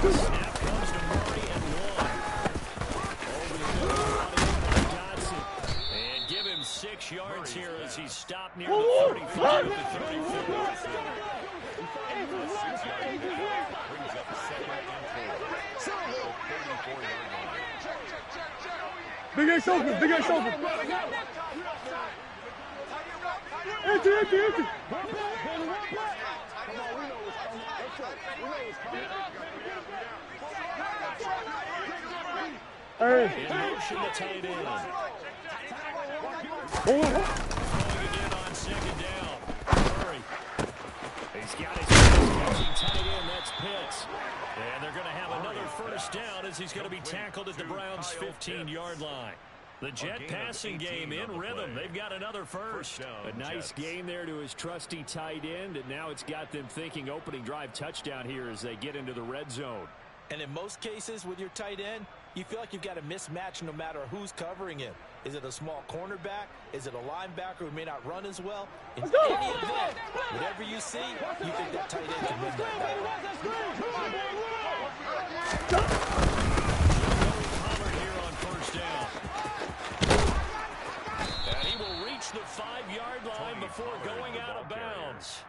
Snap comes to Murray and one. And give him 6 yards here as he's stopped near the 35 to the 34. Big ass open, big ass open. Empty. Hey. In motion to tight end. Oh. Throwing again on second down. Murray. He's got his catching tight end. That's Pitts. And they're going to have another first down as he's going to be tackled at the Browns' 15-yard line. The Jet passing game in rhythm. They've got another first. A nice game there to his trusty tight end, and now it's got them thinking opening drive touchdown here as they get into the red zone. And in most cases with your tight end, you feel like you've got a mismatch no matter who's covering him. Is it a small cornerback? Is it a linebacker who may not run as well? In any event, whatever you see, you think that tight end can win that battle. Here on first down. And he will reach the 5-yard line before going out of bounds.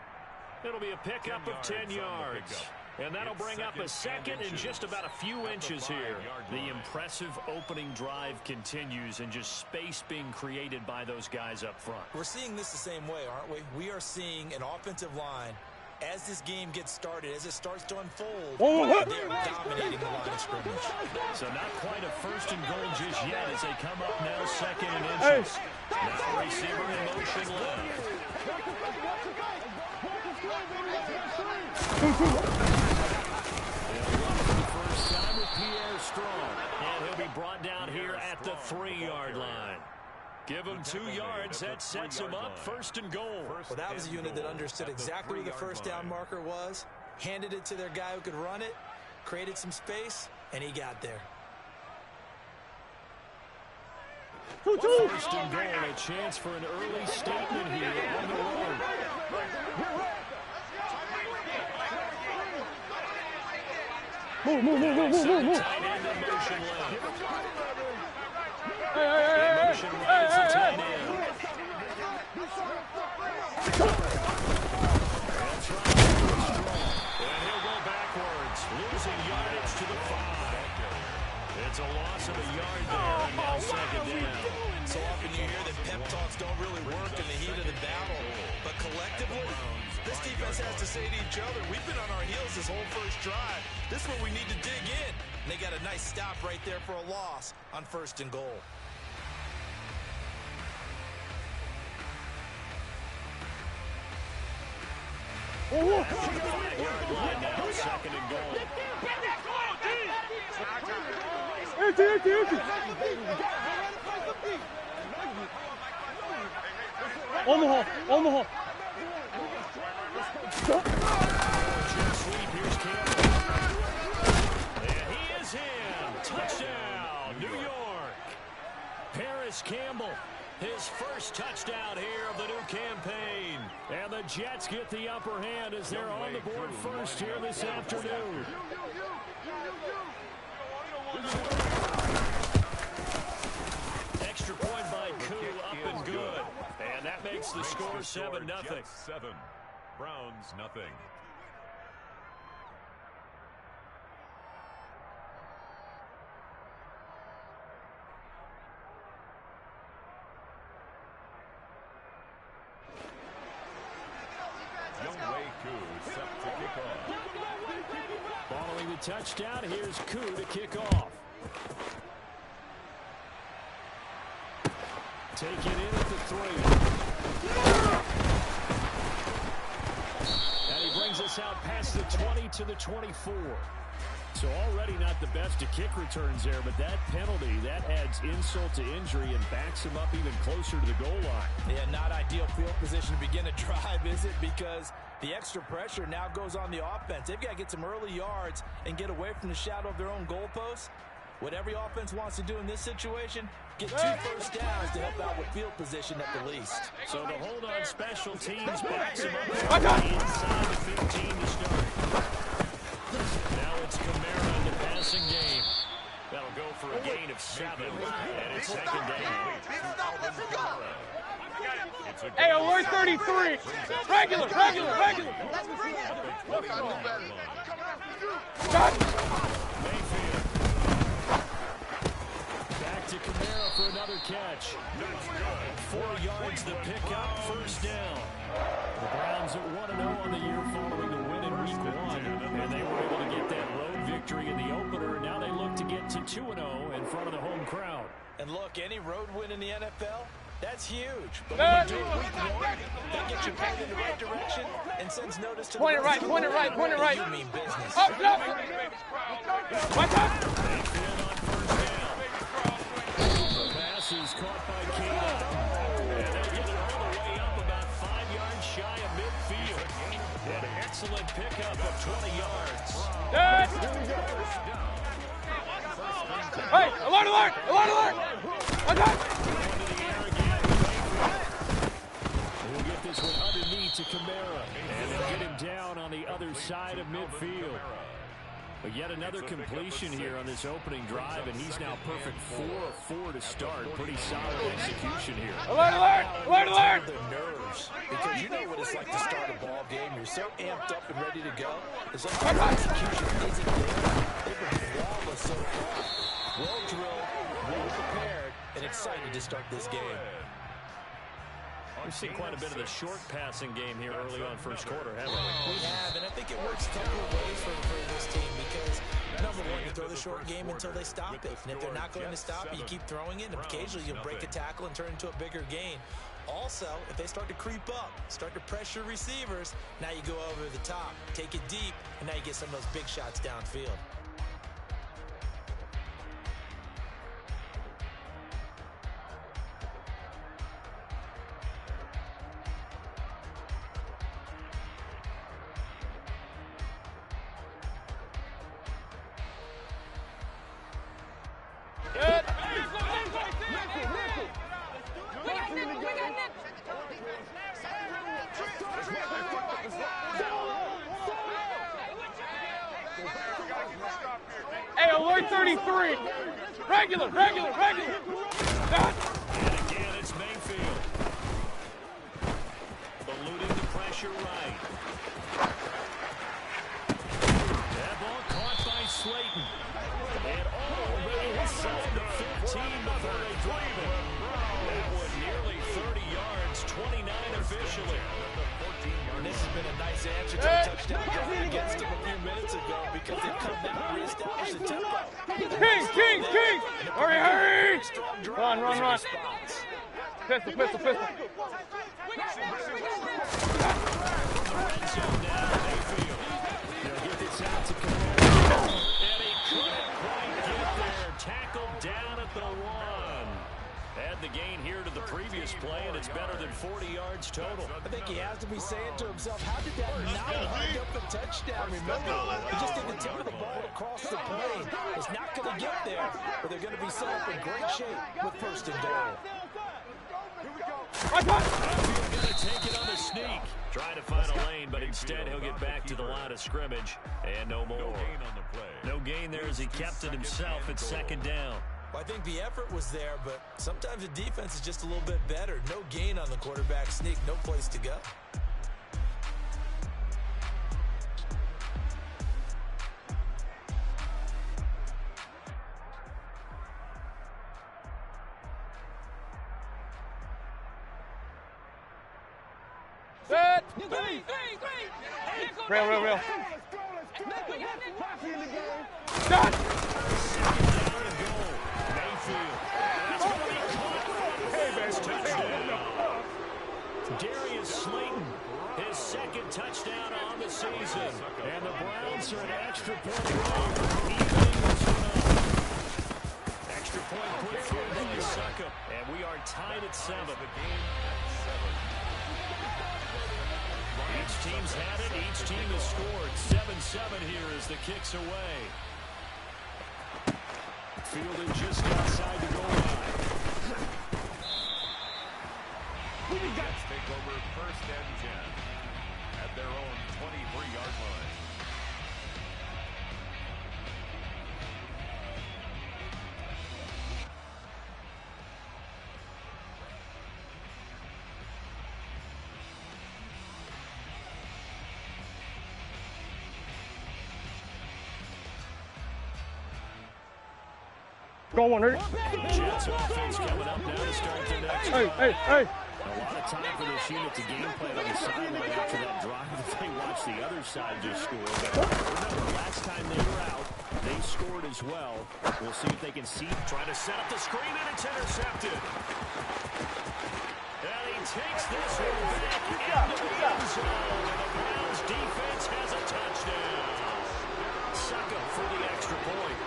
It'll be a pickup of 10 yards. And that'll bring up a second and just about a few inches here. The impressive opening drive continues and just space being created by those guys up front. We're seeing this the same way, aren't we? We are seeing an offensive line, as this game gets started, as it starts to unfold, they're dominating the line of scrimmage. So not quite a first and goal just yet as they come up now second and inches. Now receiver in motion left. First time with Pierre Strong, and he'll be brought down here at the 3-yard line. Give him 2 yards. That sets him up first and goal. Well, that was a unit that understood exactly where the first down marker was, handed it to their guy who could run it, created some space, and he got there. First and goal, a chance for an early statement here on the road. Move. Tight end in motion left. Motion right as the tight end. That's right. And he'll go backwards, losing yardage to the 5. It's a loss of a yard there, and now second down. So often you hear that pep talks don't really work in the heat of the battle, but collectively, this defense has to say to each other, we've been on our heels this whole first drive. This is where we need to dig in. And they got a nice stop right there for a loss on first and goal. Second and goal. Empty. Omaha. Sweep. Here's Campbell. And he is in. Touchdown, New York. Paris Campbell, his first touchdown here of the new campaign. And the Jets get the upper hand as they're on the board first here this afternoon. Extra point by Koo, up and good. And that makes the score 7-0. 7. Browns, nothing. Following the touchdown, here's Koo to kick off. Take it in at the 3. And he brings us out past the 20 to the 24. So already not the best of kick returns there, but that penalty, that adds insult to injury and backs him up even closer to the goal line. Yeah, not ideal field position to begin a drive, is it? Because the extra pressure now goes on the offense. They've got to get some early yards and get away from the shadow of their own goalposts. What every offense wants to do in this situation, get 2 first downs to help out with field position at the least. So the hold on special teams backs him up inside the 15 to start. Now it's Kamara passing game. That'll go for a gain of 7, and it's second down. Hey, alert 33. Regular. Shot. Mayfield. Back to Kamara for another catch. 4 yards to pick up, first down. The Browns at 1-0 on the year following the win in week 1, and they were able to get that road victory in the opener. Now they look to get to 2-0 in front of the home crowd. And look, any road win in the NFL, that's huge. But when you do it week 1, that gets you paid in the right direction and sends notice to Point it right. You mean business. Up. Watch out. Mayfield on first down. The pass is caught by Keenan. And they get it all the way up about 5 yards shy of midfield. An excellent pickup of 20 yards. Dead. Hey, alert. Watch out. We'll get this one underneath to Kamara. And they'll get him down on the other side of midfield. But yet another completion here on this opening drive, and he's now perfect 4 of 4 to start. Pretty solid execution here. Alert. Their nerves, because you know what it's like to start a ball game. You're so amped up and ready to go. As long as execution isn't there, they've been flawless so far. Well drilled, well prepared, and excited to start this game. We've seen quite a bit of the short passing game here early on first quarter, haven't we? We have, and I think it works a couple of ways for this team because, number one, you throw the short game until they stop it. And if they're not going to stop it, you keep throwing it, and occasionally you'll break a tackle and turn into a bigger gain. Also, if they start to creep up, start to pressure receivers, now you go over the top, take it deep, and now you get some of those big shots downfield. Hey, alert 33. Regular. And again, it's Mayfield. Eluding the pressure right. That ball caught by Slayton. And already inside the 15 before they drive it. That was nearly 30 yards, 29 officially. And this has been a nice answer to the touchdown drive against them a few minutes ago because they've come down and reestablished the tempo. King. Hurry. Run. Pistol. Red zone now, Mayfield. They'll get this out to Kamara. And he couldn't quite get there. Tackled down at the 1. Add the gain here to the previous play, and it's better than 40 yards total. I think he has to be saying to himself, how did that not wind up a touchdown? Remember, he just did the tip of the ball across the plane. It's not going to get there, but they're going to be set up in great shape with first and goal. Mayfield going to take it on the sneak. Trying to find a lane, but instead he'll get back to the line of scrimmage. And no more. No gain there as he kept it himself at second down. Well, I think the effort was there, but sometimes the defense is just a little bit better. No gain on the quarterback sneak, no place to go. Set. Real. Shot. Darius Slayton, his second touchdown on the season. And the Browns are an extra point away, evening this one up. Extra point put forward by Suckup, and we are tied at 7. Each team's had it, each team has scored. 7-7 here as the kick's away. Fielded just outside the goal line. Let's take over first and 10 at their own 23-yard line. Go one, hurry. Jets offense coming up now to start their next Hey, drive. hey, hey. A lot of time for this unit to game plan on the sideline after that drive that they watched the other side just score. But remember, last time they were out, they scored as well. We'll see if they can see. Trying to set up the screen, and it's intercepted. And he takes this one back into the end zone. And the Browns defense has a touchdown. Sucka for the extra point.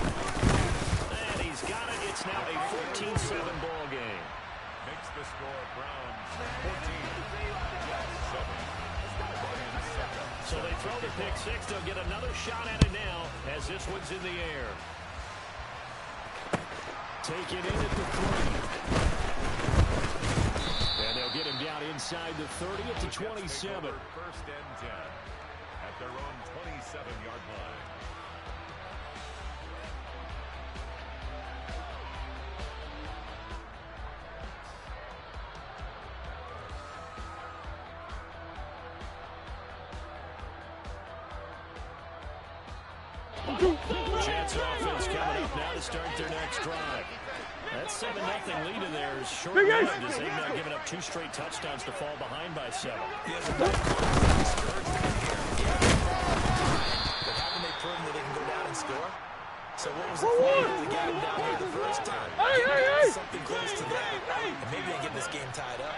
And he's got it. It's now a 14-7 ball game. Makes the score Browns 14. So they throw the pick six. They'll get another shot at it now as this one's in the air. Take it in at the 3. And they'll get him down inside the 30 at the 27. First and 10 at their own 27-yard line. Jets offense coming up now to start their next drive. That 7-0 lead in there is short-lived as they've now given up 2 straight touchdowns to fall behind by 7. But haven't they proven that they can go down and score? So what was the point if they got him down here the first time? Hey. Something close to that. And maybe they get this game tied up.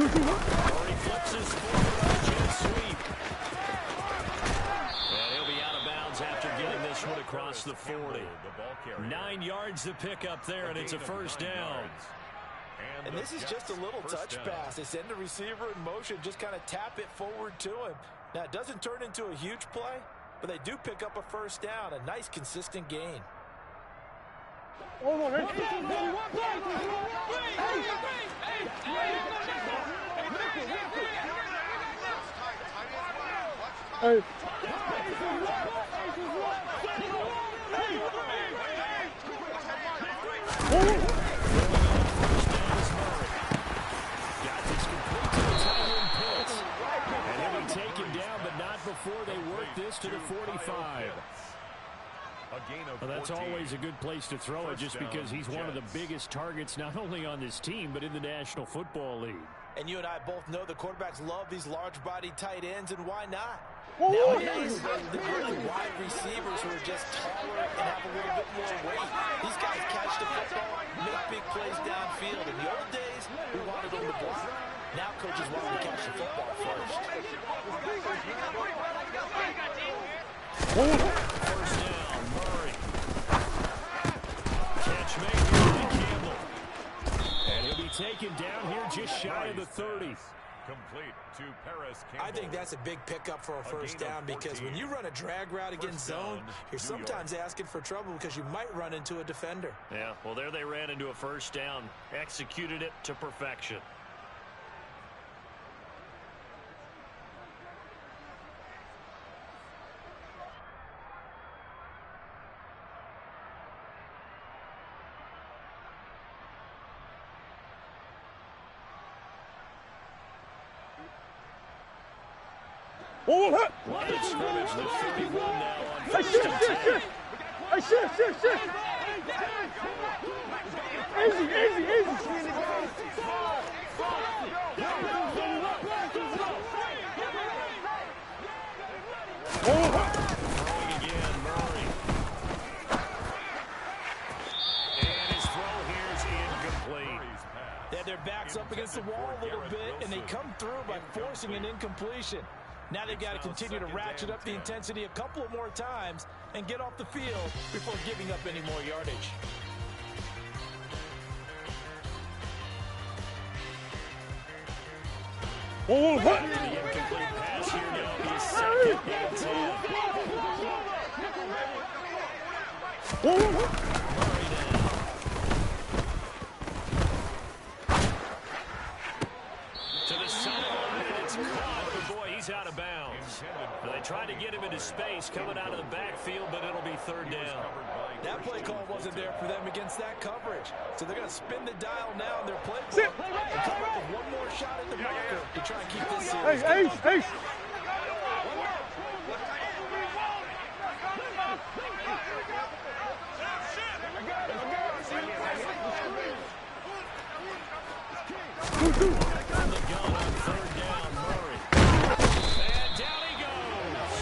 Murray flips his forward jet sweep. And he'll be out of bounds after getting this one across the 40. 9 yards to pick up there, and it's a first down. And this is just a little touch pass. They send the receiver in motion, just kind of tap it forward to him. Now, it doesn't turn into a huge play, but they do pick up a first down, a nice, consistent gain. Hold on, hurry. Hey. Before they work this to the 45. Well, that's always a good place to throw it just because he's one of the biggest targets not only on this team but in the National Football League. And you and I both know the quarterbacks love these large-bodied tight ends, and why not? Nowadays, the really wide receivers who are just taller and have a little bit more weight. These guys catch the football, make big plays downfield. In the old days, we wanted them to block. Now coaches want them to catch the football first. First down, Murray. Catch made by Campbell. And he'll be taken down here just shy of the 30. Complete to Paris I think that's a big pickup for a first down because when you run a drag route against zone, you're sometimes asking for trouble because you might run into a defender. Yeah, well, there they ran into a first down. Executed it to perfection. Hold on. Line of scrimmage, the 51 now on Hey, first shit. and 10. Hey, shit. Easy. Throwing again, Murray. And his throw here is incomplete. Yeah, their back's up against the wall a little bit, and they come through by forcing an incompletion. Now they've got to continue to ratchet up the intensity a couple of more times and get off the field before giving up any more yardage. Oh, The incomplete pass here now is second and 10. Murray now. To the sideline, and it's caught. But boy, he's he's out of bounds. Now, they tried to get him into space coming out of the backfield, but it'll be third down. That play call wasn't there for them against that coverage. So they're going to spin the dial now in their playbook and come up with one more shot at the marker to try and keep this series going. Ace. From the gun on third down, Murray. And down he goes.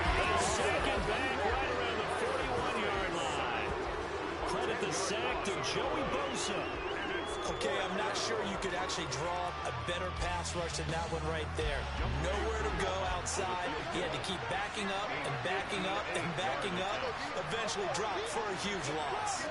The second back right around the 41-yard line. Credit the sack to Joey Bosa. Okay, I'm not sure you could actually draw a better pass rush than that one right there. Nowhere to go outside. He had to keep backing up and backing up and backing up. Eventually dropped for a huge loss.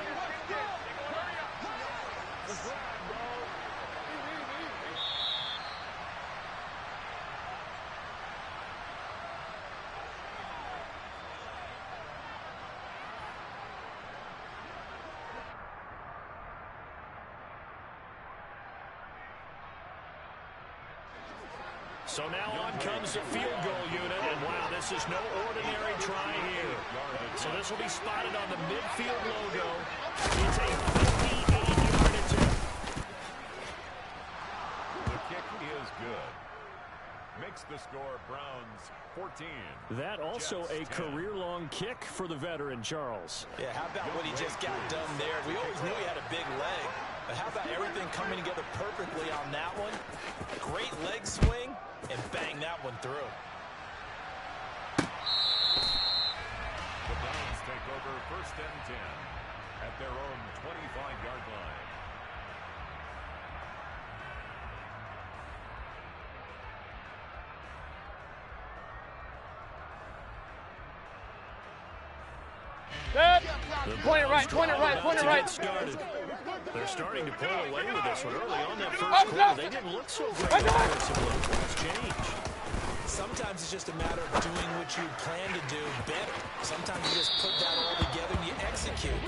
So now on comes the field goal unit, and wow, this is no ordinary try here. So this will be spotted on the midfield logo. It's a 58-yard attempt. The kick is good. Makes the score Browns 14. That also a career-long kick for the veteran, Charles. Yeah, how about what he just got done there? We always knew he had a big leg, but how about everything coming together perfectly on that one? Great leg swing, and bang that one through. The Browns take over first and 10 at their own 25-yard line. Point it right. Started. They're starting to pull away with this one early on that first quarter. They didn't look so great offensively. What's changed? Sometimes it's just a matter of doing what you plan to do better. Sometimes you just put that all together and you execute.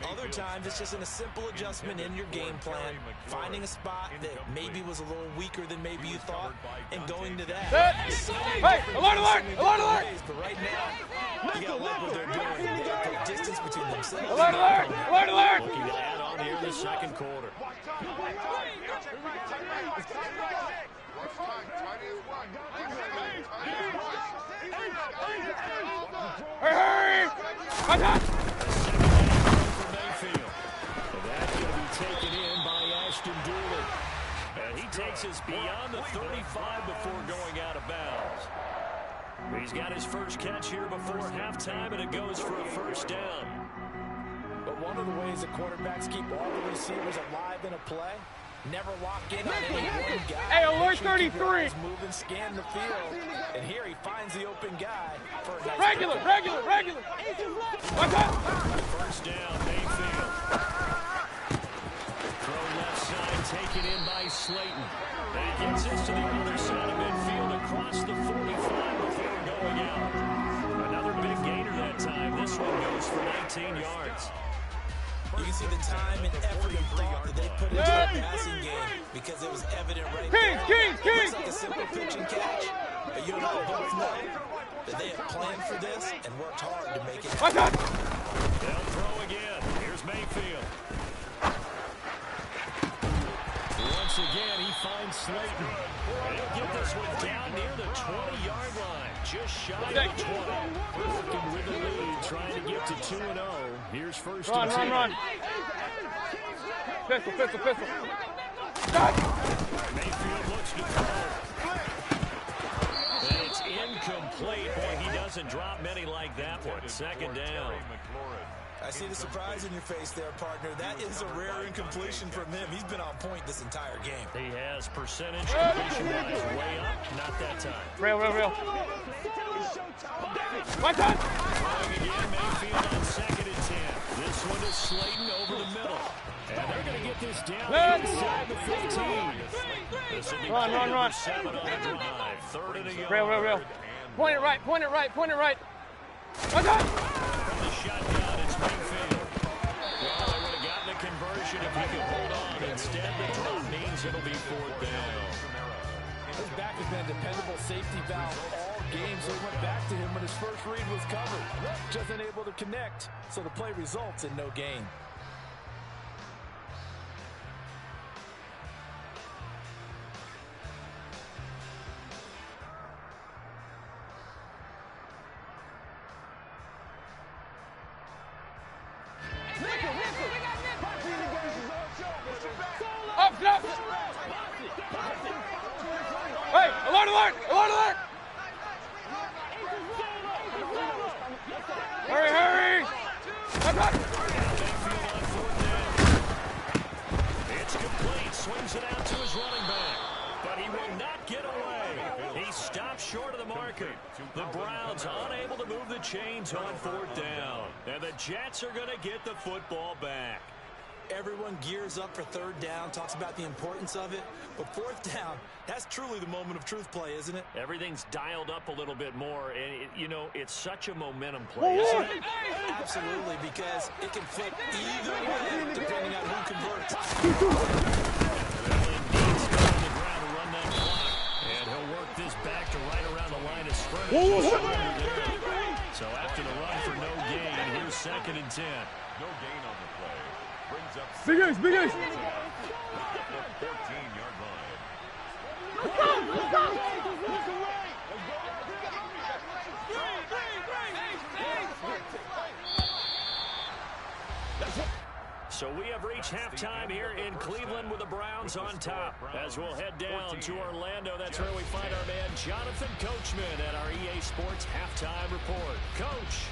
Other times it's just in a simple adjustment in your game plan, finding a spot that maybe was a little weaker than maybe you thought, and going to that. Hey, alert! But right now, you gotta like what they're doing. They gotta put distance between themselves. Alert! Looking to add on here in the second quarter. Hey! That's going to be taken in by Ashton Dooley. And he takes us beyond the 35 before going out of bounds. He's got his first catch here before halftime, and it goes for a first down. But one of the ways that quarterbacks keep all the receivers alive in a play, never lock in on any one guy. Hey, alert Make sure you keep your 33. eyes moving, scan the field, and here he finds the open guy for a nice Regular. First down, Mayfield. Throw left side, taken in by Slayton. And he gets us to the other side of midfield across the 45 before going out. Another big gainer that time. This one goes for 19 yards. You can see the time and effort and thought that they put into the passing game because it was evident right there. It looks like a simple pitch and catch, but you and I both know that they have planned for this and worked hard to make it happen. They'll throw again. Here's Mayfield. Once again, he finds Slayton. And he'll get this one down near the 20-yard line. Just shy of the 20. Working with the lead, trying to get to 2-0. Here's first and 10. Run. Pistol. Mayfield looks to throw. And it's incomplete. Boy, he doesn't drop many like that one. Second down. I see the surprise in your face there, partner. That is a rare incompletion from him. He's been on point this entire game. He has percentage completion-wise way up. Not that time. Real. One time. Throwing again, Mayfield on second and 10. This one is Slayton over the middle. And they're going to get this down inside the 15. This will be Run. 7 on the drive. Third and a yard. Real. Point it right. One time. From the shotgun, it's Mayfield. Well, they would have gotten a conversion if he could hold on. Instead, the drop means it'll be fourth down. His back has been a dependable safety valve all game, so he went back to him when his first read was covered. Just unable to connect, so the play results in no gain. Up! Hey, alert, alert, alert, alert! Hurry, hurry! Up! It's complete. Swings it out to his running back. But he will not get away. He stopped short of the marker. The Browns unable to move the chains on 4th down. And the Jets are going to get the football back. Everyone gears up for 3rd down, talks about the importance of it. But 4th down, that's truly the moment of truth play, isn't it? Everything's dialed up a little bit more. And, you know, it's such a momentum play, isn't it? Absolutely, because it can flip either way depending on who converts. And he'll work this back to right around the line of scrimmage. So after the run for no gain, here's 2nd and 10. No gain on the play. Brings up Big ace, big ace! 14-yard line. So we have reached halftime here in Cleveland with the Browns on top. As we'll head down to Orlando, that's where we find our man Jonathan Coachman at our EA Sports Halftime Report. Coach.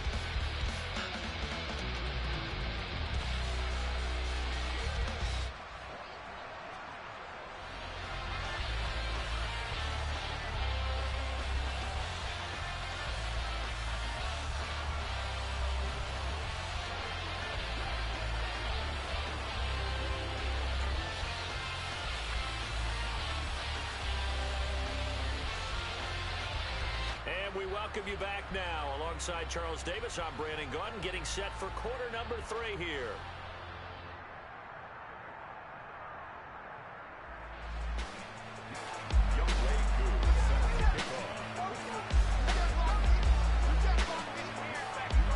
We welcome you back now. Alongside Charles Davis, I'm Brandon Gunn, getting set for quarter number 3 here.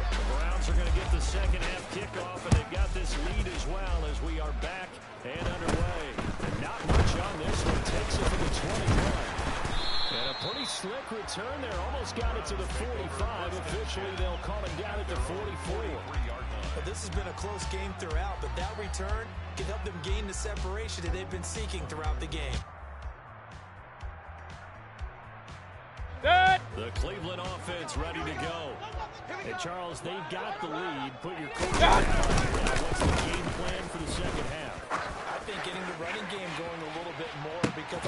The Browns are going to get the second half kickoff, and they've got this lead as well as we are back and underway. And not much on this one. Takes it to the 21. And a pretty slick return there. Almost got it to the 45. Officially, they'll call it down at the 44. Well, this has been a close game throughout, but that return can help them gain the separation that they've been seeking throughout the game. The Cleveland offense ready to go. Hey, Charles, they've got the lead. Put your coach down. What's the game plan for the second half? I think getting the running game going a little bit more because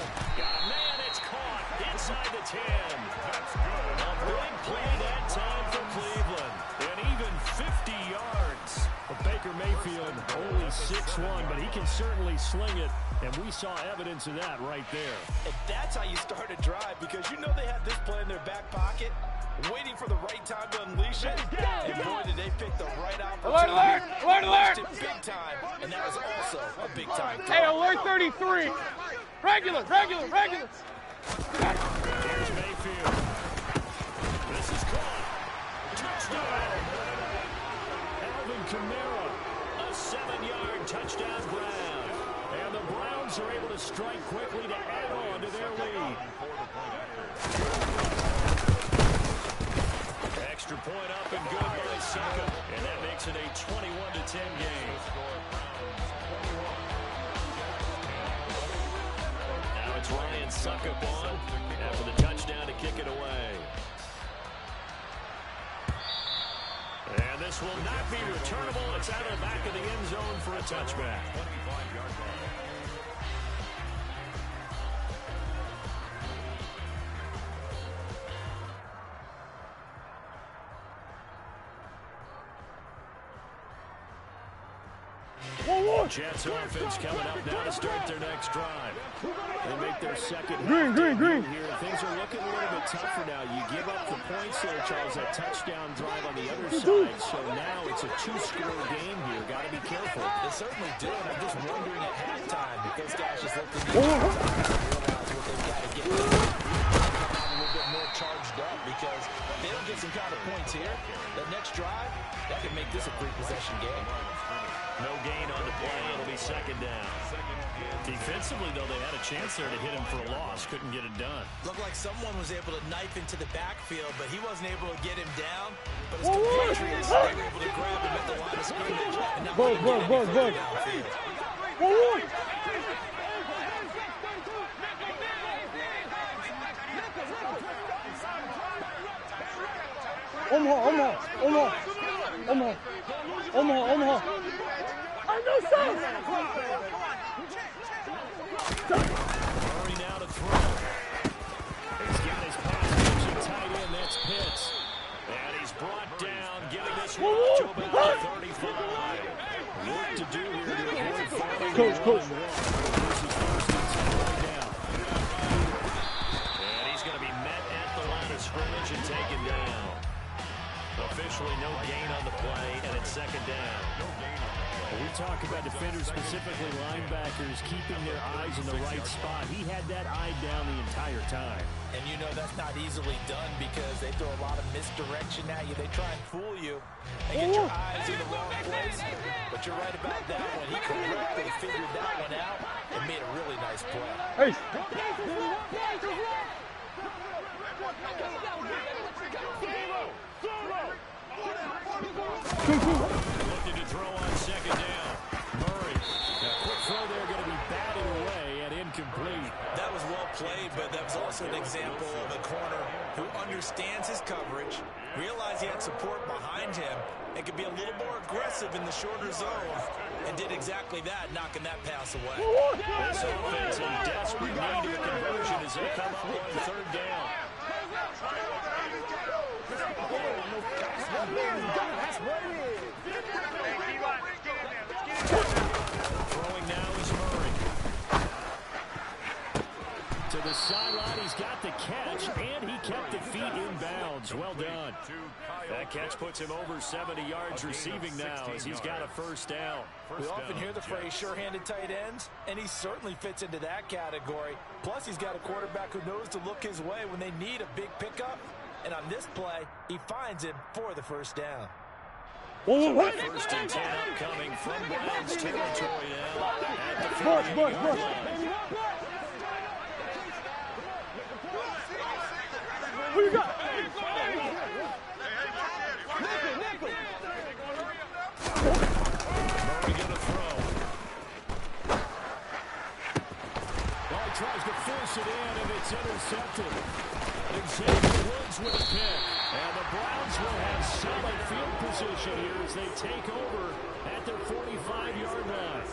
Man, it's caught inside the 10. That's good. A big play that time for Cleveland. And even 50 yards. But Baker Mayfield only 6'1", but he can certainly sling it. And we saw evidence of that right there. And that's how you start a drive, because you know they have this play in their back pocket, waiting for the right time to unleash it. And boy, did they pick the right opportunity. Alert, alert, alert! Big time, and that was also a big time throw. Hey, alert 33! Regular! Here's Mayfield. This is caught. Touchdown. Alvin Kamara. A 7-yard touchdown grab. And the Browns are able to strike quickly to add on to their lead. Extra point up and good by Saka. And that makes it a 21-10 game. Now it's Ryan Suckup on after the touchdown to kick it away. And this will not be returnable. It's out of the back of the end zone for a touchback. 25-yard line. Jets offense coming up now to start their next drive. They make their second Green. here. Things are looking a little bit tougher now. You give up the points there, Charles, that touchdown drive on the other side. So now it's a 2-score game here. Got to be careful. They certainly do, and I'm just wondering at halftime if those guys just looked at me. they've got to get a little bit more charged up, because if they don't get some kind of points here, that next drive, that could make this a 3-possession game. No gain on the play. It'll be second down. Defensively, though, they had a chance there to hit him for a loss. Couldn't get it done. Looked like someone was able to knife into the backfield, but he wasn't able to get him down. But his compatriots, they were able to grab him at the line of scrimmage. And now Bug. Omaha. I know so. Murray now to throw. He's got his pass catching tight end. That's Pitts. And he's brought down, getting this one up to about the 35. Work to do here to avoid falling. Coach. This is first and 10 right now. And he's going to be met at the line of scrimmage and taken down. Officially no gain on the play, and it's second down. We talk about defenders, specifically linebackers, keeping their eyes in the right spot. He had that eye down the entire time. And you know that's not easily done, because they throw a lot of misdirection at you. They try and fool you and get your eyes in the wrong place. But you're right about that one. He correctly figured that one out and made a really nice play. Hey. Looking to throw on second down. Murray. A quick throw there, going to be batted away and incomplete. That was well played, but that was also an example of a corner who understands his coverage, realized he had support behind him, and could be a little more aggressive in the shorter zone, and did exactly that, knocking that pass away. This offense in desperate need of a conversion as they come up on third down. Throwing now is Murray. To the sideline, he's got the catch, and he kept the feet in bounds. Well done. That catch puts him over 70 yards receiving now as he's got a first down. We often hear the phrase sure-handed tight ends, and he certainly fits into that category. Plus, he's got a quarterback who knows to look his way when they need a big pickup. And on this play, he finds him for the first down. First and 10 upcoming from Browns territory now at the 48-yard line. Who you got? Murray going to throw. Well, he tries to force it in, and it's intercepted. Xavier Woods with a pick. And the Browns will have solid field position here as they take over at their 45-yard line.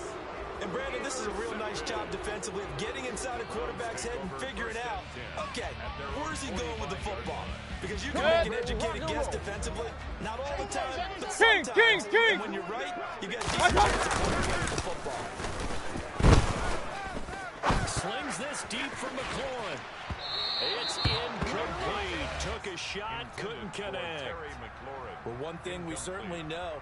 And Brandon, this is a real nice job defensively of getting inside a quarterback's head and figuring out, okay, where's he going with the football? Because you can make an educated guess defensively, not all the time, but sometimes. And when you're right, you got a decent chance of playing with the football. Slings this deep from McLaurin. It's incomplete. Took a shot, couldn't connect. Well, one thing we certainly know,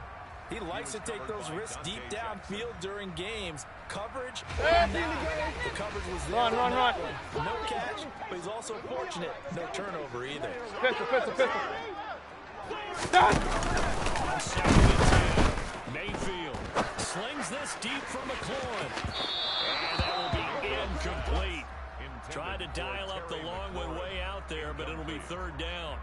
he likes to take those risks deep downfield during games. Coverage, the coverage was there. Run. No catch, but he's also fortunate. No turnover either. Pistol. On second and 10, Mayfield slings this deep from McLaurin. And that will be incomplete. Tried to dial up the long one way out there, but it'll be third down.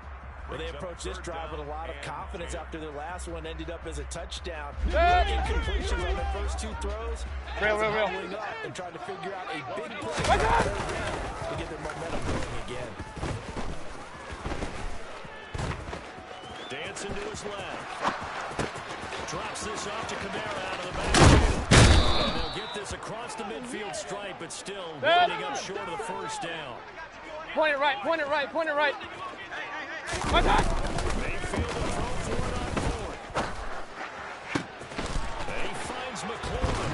Well, they approached this drive with a lot of confidence after their last one ended up as a touchdown. Incompletions on their first two throws. Real. Up and trying to figure out a big play to get their momentum going again. Dancing to his left. Drops this off to Kamara out of the backfield. And they'll get this across the midfield stripe, but still winding up short of the first down. Point it right. Mayfield will throw for it on fourth. And he finds McLaurin.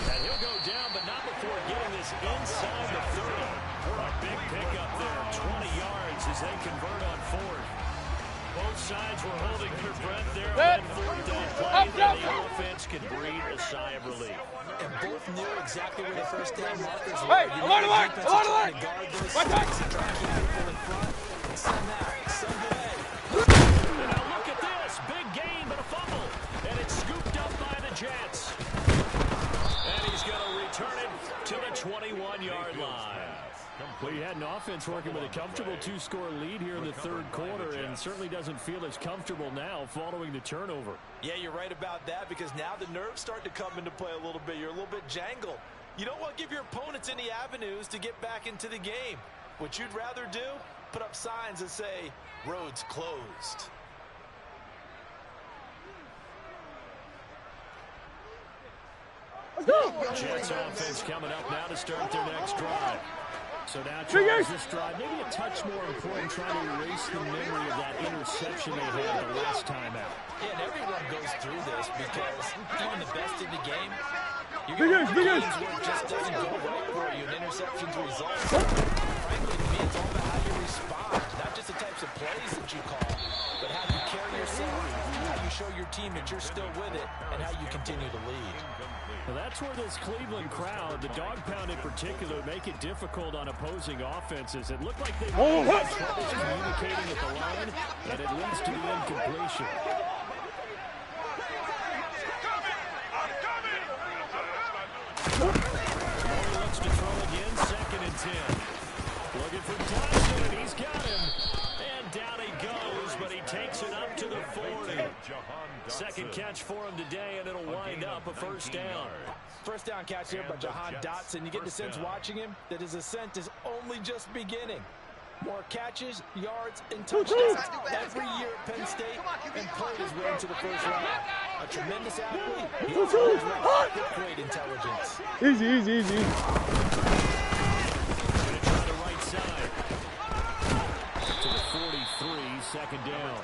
And he'll go down, but not before getting this inside the 30. A big pickup there, 20 yards as they convert on fourth. Both sides were holding their breath there on that fourth down play, and the offense could breathe a sigh of relief. And both knew exactly where the first down markers were. Hey, alert, alert, alert, alert! Watch out! Trying to keep people in front. Send that. Send it in. And now look at this. Big gain, but a fumble. And it's scooped up by the Jets. And he's going to return it to the 21-yard line. Well, he had an offense working with a comfortable two-score lead here in the third quarter and certainly doesn't feel as comfortable now following the turnover. Yeah, you're right about that because now the nerves start to come into play a little bit. You're a little bit jangled. You don't want to give your opponents any avenues to get back into the game. What you'd rather do, put up signs that say, roads closed. Jets offense coming up now to start their next drive. So now Charles, this drive, maybe a touch more important, trying to erase the memory of that interception they had the last time out. Yeah, and everyone goes through this because even the best in the game, you're going to have games where it just doesn't go right for you, and interceptions result. Frankly, to me, it's all about how you respond, not just the types of plays that you call, but how you carry yourself, how you show your team that you're still with it, and how you continue to lead. Well, that's where this Cleveland crowd, the dog pound in particular, make it difficult on opposing offenses. It looked like they were having trouble communicating at the line, and it leads to the incompletion. He looks to throw again, 2nd and 10. Looking for Dodson, and he's got him. And down he goes, but he takes it up to the 40. Second catch for him today, and it'll wind up a first down. First down catch here by Jahan Dotson. You get the sense watching him that his ascent is only just beginning. More catches, yards, and touchdowns every year at Penn State, and played his way into the first round. A tremendous athlete. He also has great intelligence. Easy, easy, easy. Going to try the right side. To the 43, 2nd down.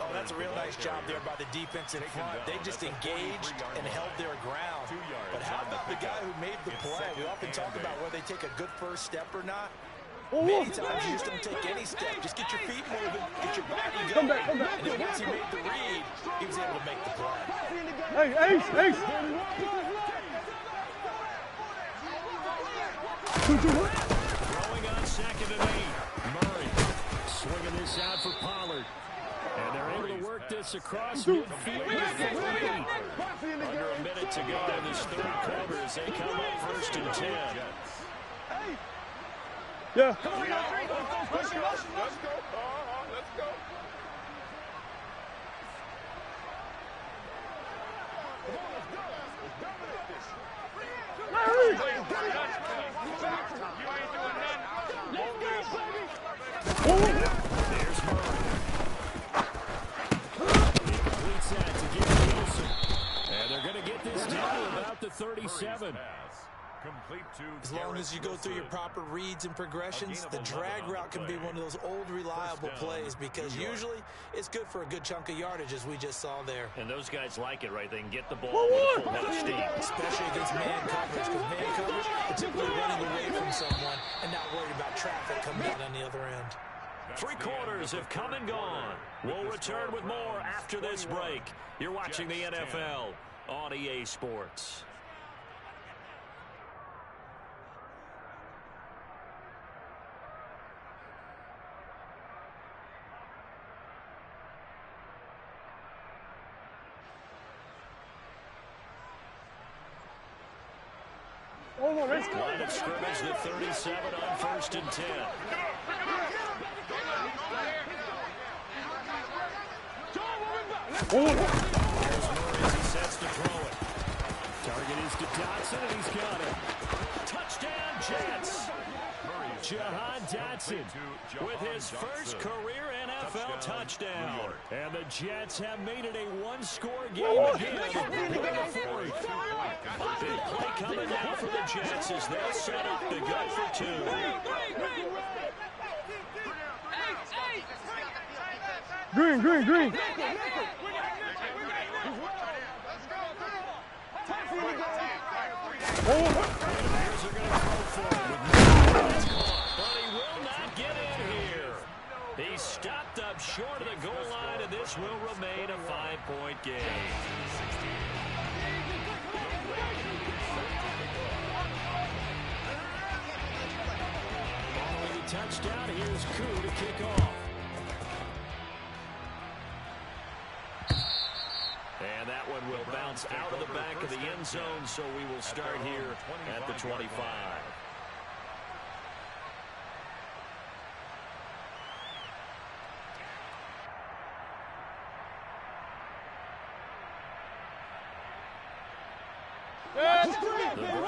Oh, that's a real nice job there by the defense in front. They just engaged and held their ground. But how about the guy who made the play? We often talk about whether they take a good first step or not. Many times you just don't take any step. Just get your feet moving, get your body going. Come back, come back. And then once he made the read, he was able to make the play. Hey, Ace, Ace. Throwing on 2nd and 8. Murray swinging this out for Pollard. And they're able to work this across midfield. Under a minute to go in this third quarter as they come up 1st and 10. Yeah. Let's go. Let's go. There's Murray. He completes that to Gary Wilson. And they're going to get this down to about the 37. As long as you go through your proper reads and progressions, the drag route can be one of those old reliable plays because usually it's good for a good chunk of yardage as we just saw there. And those guys like it, right? They can get the ball with a full head of steam. Especially against man coverage, because man coverage, are typically running away from someone and not worried about traffic coming out on the other end. 3 quarters have come and gone. We'll return with more after this break. You're watching the NFL on EA Sports. Line of scrimmage, the 37 on 1st and 10. There's Murray as he sets to throw it. Target is to Dotson, and he's got it. Touchdown, Jets. Jahan Dotson with his first career NFL touchdown. And the Jets have made it a one-score game again. Big play coming now for the Jets as they set up to go for 2. Green, green, green. stopped up short of the goal line, and this will remain a 5-point game. Following the touchdown, here's Koo to kick off. And that one will bounce out of the back of the end zone, so we will start here at the 25.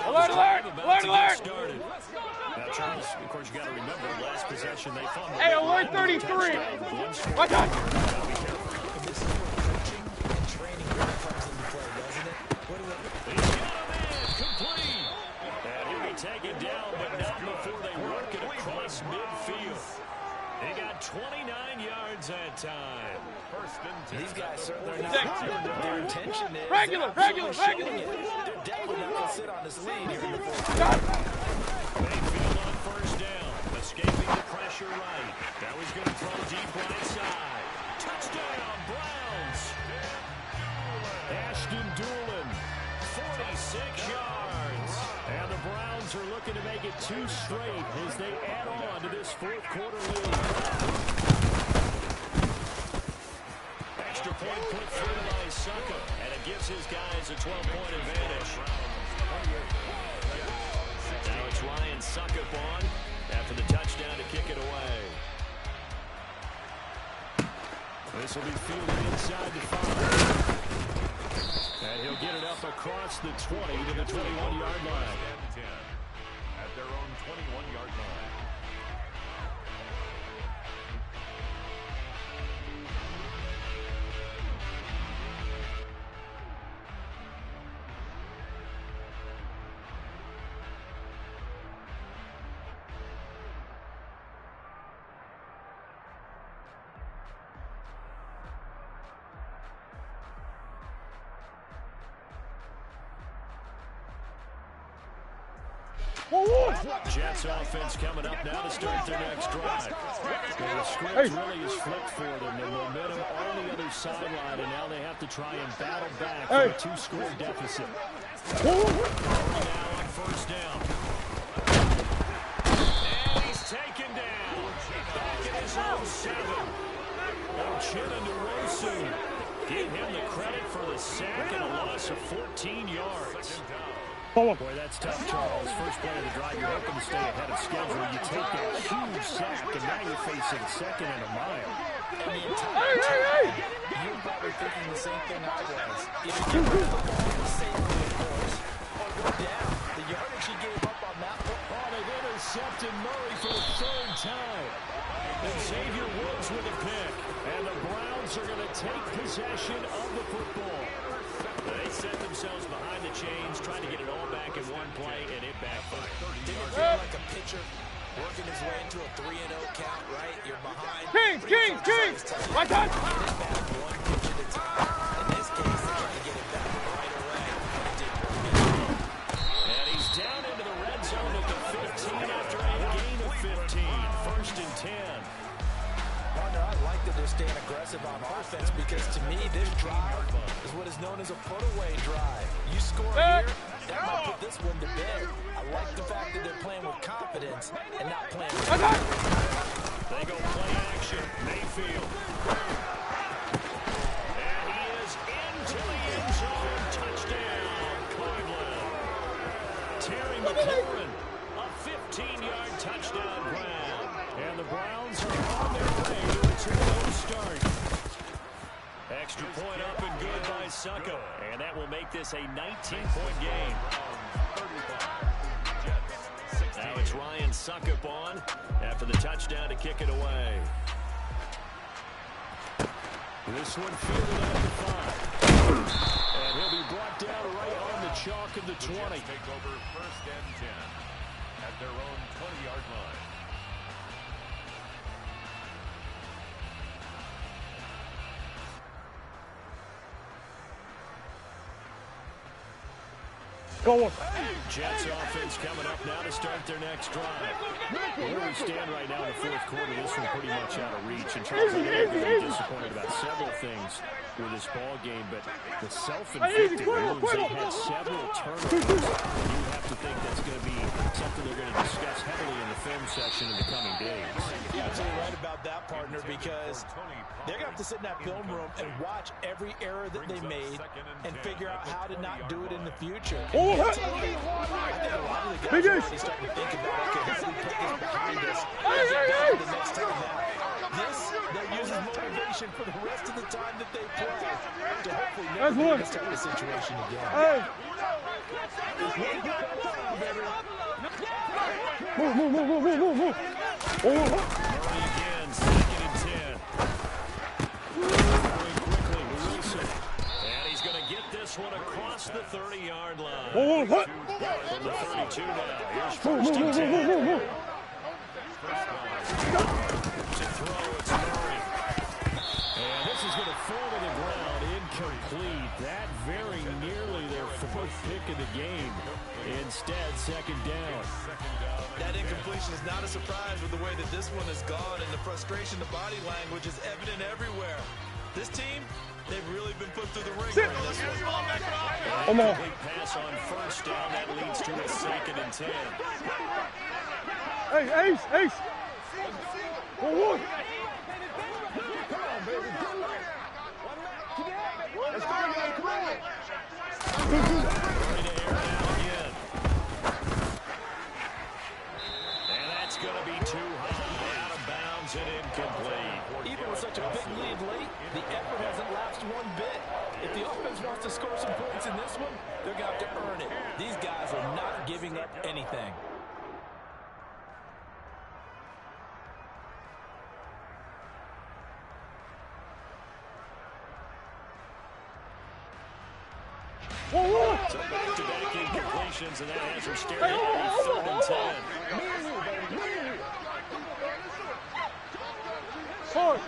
Alert, alert, alert, alert. Now, Charles, of course, you got to remember, last possession they fumbled. Hey, alert 33. Watch out. This is where coaching and training really comes into play, doesn't it? What is it? He's got a man, complete. And he'll be taken down, but not before they work it across midfield. He got 29 yards that time. These guys certainly are not. Their intention is Regular. they're definitely not going to sit on this lead here in the fourth quarter. Mayfield on first down, escaping the pressure right. Now he's going to throw deep right side. Touchdown, Browns. Ashton Doolin, 46 yards. And the Browns are looking to make it 2 straight as they add on to this fourth quarter lead. Extra point put through by Suckup, and it gives his guys a 12-point advantage. Now it's Ryan Suckup on after the touchdown to kick it away. This will be fielded inside the 5. And he'll get it up across the 20 to the 21-yard line. At their own 21-yard line. Jets offense coming up now to start their next drive. And the script really is flipped for them. The momentum on the other sideline, and now they have to try and battle back from a 2-score deficit. Now on first down. And he's taken down. Back in his own 7. Uchenna Nwosu gave him the credit for the sack and a loss of 14 yards. Boy, that's tough, Charles. First play of the drive, you're hoping to stay ahead of schedule. You take that huge sack, and now you're facing 2nd and a mile. And the entire time, you're probably thinking the same thing I was. Either get rid of the ball safely, of course, or go down. The yardage he gave up on that football. Oh, they've intercepted Murray for the 3rd time. And Xavier Woods with a pick. And the Browns are going to take possession of the football. They set themselves behind the chains, trying to get it all back in one play, and it backfired. Didn't it feel like a pitcher working his way into a 3-0 count, right? You're behind. Kings. Watch out. Get it back one pitch at a time. In this case, they tried to get it back right away. It didn't work. And he's down into the red zone at the 15 after a gain of 15. 1st and 10. Partner, I like that they're staying aggressive on offense because, to me, this drive is what is known as a put-away drive. You score here, that might put this one to bed. I like the fact that they're playing with confidence and not playing with They go play action. Mayfield. And he is into the end zone. Touchdown, Cleveland. Terry McLaurin, a 15-yard touchdown grab. And the Browns are on their way to a 2-0 start. Extra point up and good by Suckup. And that will make this a 19-point game. Now it's Ryan Suckup on after the touchdown to kick it away. This one fielded at the 5. And he'll be brought down right on the chalk of the 20. Take over 1st and 10 at their own 20-yard line. Go on. Jets offense coming up now to start their next drive. Where we stand right now in the fourth quarter, this one pretty much out of reach. And Charles, I know you're going to be disappointed about several things with this ball game, but the self-inflicted wounds, they had several turnovers. You have to think that's going to be something they're going to discuss heavily in the film section in the coming days. You're absolutely right about that, partner, because they're going to have to sit in that film room and watch every error that they made and figure out how to not do it in the future. I think a lot of the guys are already starting to think about, okay, how do we put this behind us? The next time out. This, they'll use as motivation for the rest of the time that they play to hopefully never be in this type of situation again. Move. Murray again, 2nd and 10. Going quickly, Wilson. And he's going to get this one across the 30-yard line. From the 32 now. Here's 1st and 10. To throw, it's Murray. And this is going to fall to the ground, incomplete. That very nearly their 4th pick of the game. Instead, 2nd down. That incompletion is not a surprise with the way that this one has gone, and the frustration, the body language is evident everywhere. This team, they've really been put through the ringer in this one. Come on. Big pass on 1st down. That leads to a 2nd and 10. Hey, Ace. One. Come on, baby. Let's go, man. Come on. Ready to air it out again. And that's going to be too high, out of bounds and incomplete. Even with such a big lead late, the effort hasn't lapsed one bit. If the offense wants to score some points in this one, they're going to have to earn it. These guys are not giving up anything. So back-to-back incompletions, and that has her staring at 3rd and 10. Sorry.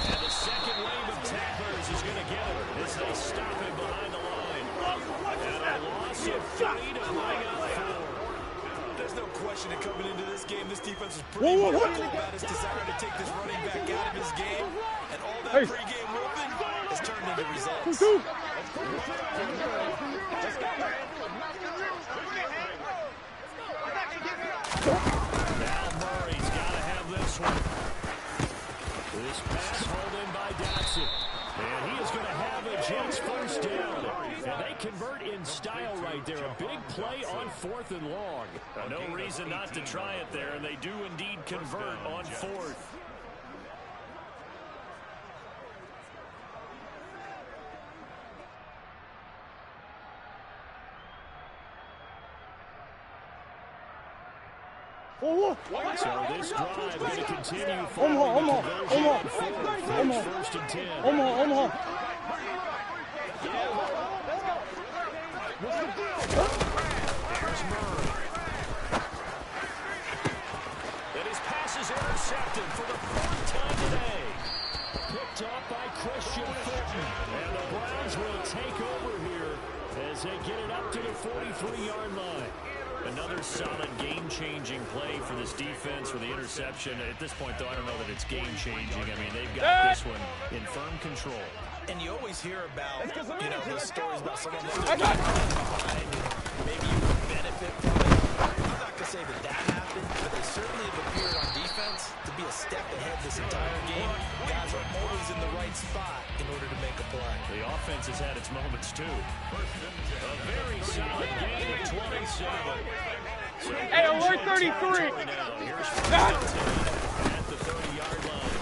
And the second wave of tacklers is going to get him as they stop him behind the line. And a loss of 3 to bring up 4. There's no question that coming into this game, this defense was pretty vocal about its desire to take this running back out of his game. And all that pregame whooping has turned into results. Now Murray's got to have this one. This pass hauled in by Dotson. And he is going to have a Jets 1st down. And they convert in style right there. A big play on 4th and long. No reason not to try it there, and they do indeed convert on 4th. So this drive going to continue following the conversion on 4th. 1st and 10. There's Murray. And his pass is intercepted for the 4th time today. Picked up by Christian Fulton. And the Browns will take over here as they get it up to the 43-yard line. Another solid game-changing play for this defense with the interception. At this point, though, I don't know that it's game-changing. I mean, they've got this one in firm control. And you always hear about, those stories about someone that's behind and maybe you would benefit from it. I'm not going to say that happened, but they certainly have appeared on defense to be a step ahead this entire game. Guys are always in the right spot in order to make a play. The offense has had its moments, too. A very solid gain of 27. So Hey, alert 33. Here's 1st and 10 at the 30-yard line.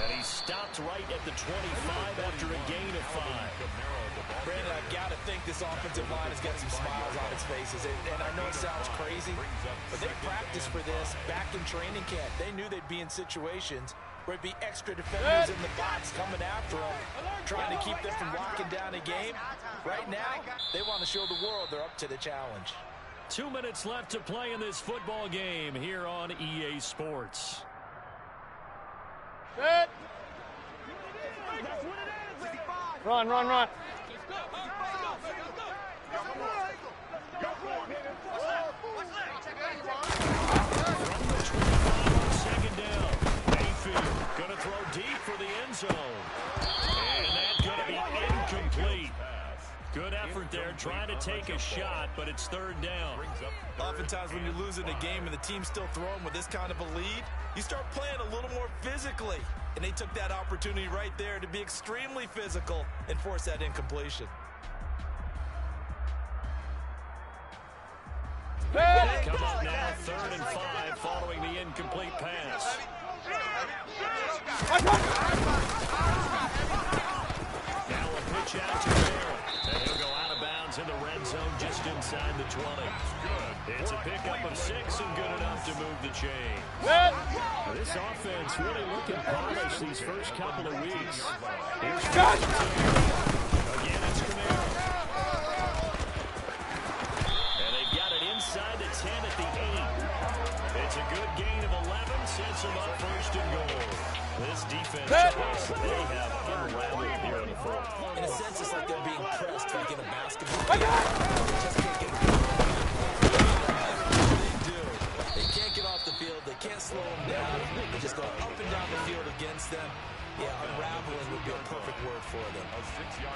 And he stopped right at the 25 after a gain of 5. Brandon, I've got to think this offensive line has got some smiles on its faces. And I know it sounds crazy, but they practiced for this back in training camp. They knew they'd be in situations where it'd be extra defenders in the box coming after them, trying to keep them from locking down a game. Right now, they want to show the world they're up to the challenge. 2 minutes left to play in this football game here on EA Sports. Good. Run, run, run. Second down. Mayfield going to throw deep for the end zone. And that's going to be incomplete. Good effort there, trying to take a shot, but it's third down. Oftentimes when you're losing a game and the team's still throwing with this kind of a lead, you start playing a little more physically. And they took that opportunity right there to be extremely physical and force that incompletion. Come up now, 3rd and 5, following the incomplete pass. Now a pitch out to Barrett. And he'll go out of bounds in the red zone just inside the 20. It's a pickup of 6 and good enough to move the chain. This offense really looking polished these first couple of weeks. Here's again, it's Camaro. And they've got it inside the 10 at the 8. It's a good gain of 11, sets them up 1st and goal. This defense shows that they have unraveled here in the 4th. In a sense, it's like they're being pressed like in a basketball game. They just can't get the they do. They can't get off the field. They can't slow them down. They just go up and down the field against them. Yeah, unraveling would be a perfect word for them.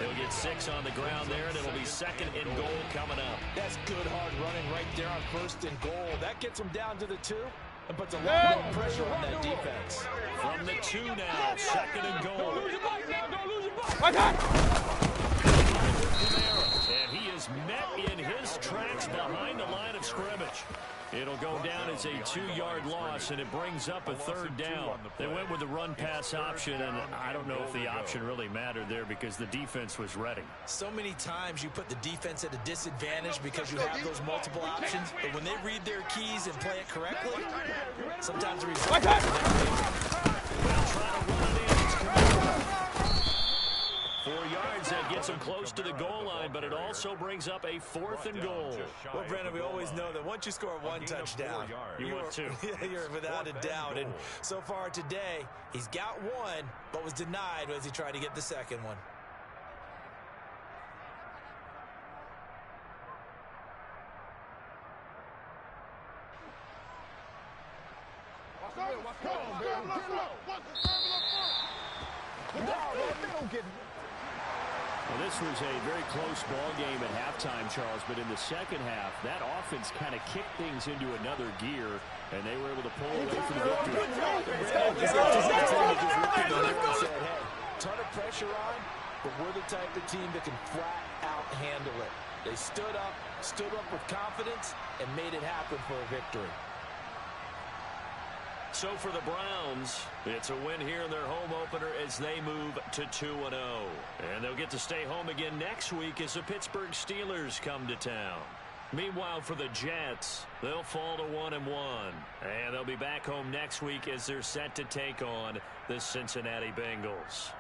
He'll get 6 on the ground there, and it'll be 2nd and goal coming up. That's good, hard running right there on 1st and goal. That gets them down to the 2 and puts a lot more pressure on that defense. From the 2 now, 2nd and goal. And he is met in his tracks behind the line of scrimmage. It'll go down as a 2-yard loss, and it brings up a 3rd down. They went with the run-pass option, and I don't know if the option really mattered there because the defense was ready. So many times you put the defense at a disadvantage because you have those multiple options, but when they read their keys and play it correctly, sometimes the result is Well, trying to run it in. It's Camaro. 4 yards, that gets them close to the goal line, but it also brings up a 4th and goal. Well, Brandon, we always know that once you score 1 touchdown, You want 2. You're without a doubt. And so far today, he's got 1, but was denied as he tried to get the 2nd one. Well, this was a very close ball game at halftime, Charles, but in the second half, that offense kind of kicked things into another gear, and they were able to pull away from the victory. Ton of pressure on, but we're the type of team that can flat out handle it. They stood up with confidence, and made it happen for a victory. So for the Browns, it's a win here in their home opener as they move to 2-0. And they'll get to stay home again next week as the Pittsburgh Steelers come to town. Meanwhile, for the Jets, they'll fall to 1-1. And they'll be back home next week as they're set to take on the Cincinnati Bengals.